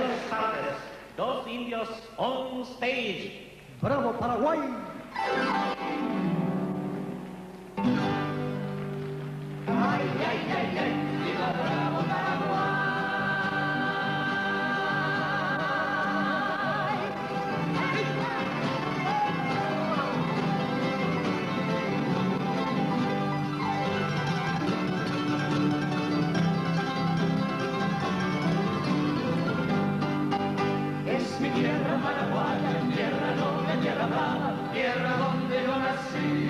Primeros starters, dos indios on stage. ¡Bravo, Paraguay! ¡Ay, ay, ay, ay! ¡Viva bravo Paraguay! Es mi tierra paraguaya, tierra noble, tierra brava, tierra donde yo nací,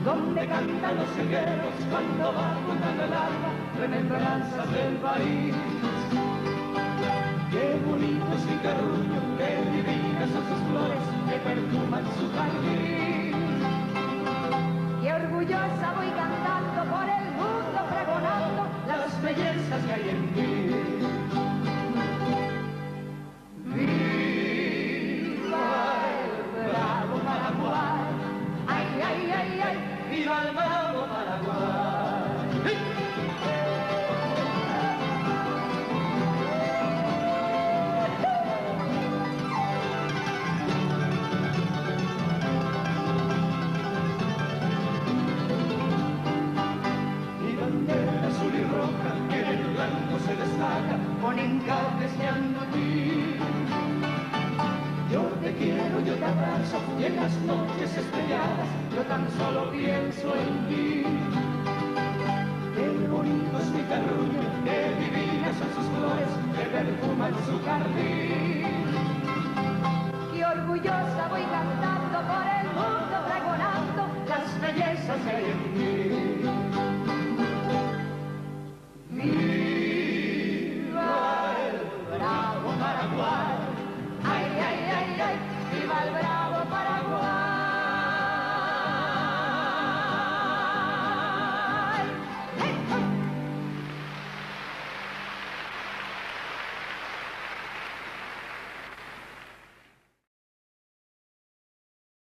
donde cantan los guerreros cuando va juntando el alma, remembranzas del país. Qué bonito es mi terruño, qué divinas son sus flores que perfuman su jardín. Qué orgullosa voy cantando por el mundo, pregonando Las bellezas que hay en ti. ¡Viva el bravo Paraguay! ¡Ay, ay, ay, ay! ¡Viva el bravo Paraguay! Mi bandera azul y roja que en el blanco se destaca, con encajes que ando ti. Yo te quiero, yo te abrazo, y en las noches estrelladas yo tan solo pienso en ti. Qué bonito es mi terruño, qué divinas son sus flores que perfuman su jardín. Qué orgullosa voy cantando por el mundo, pregonando Las bellezas que hay en ti.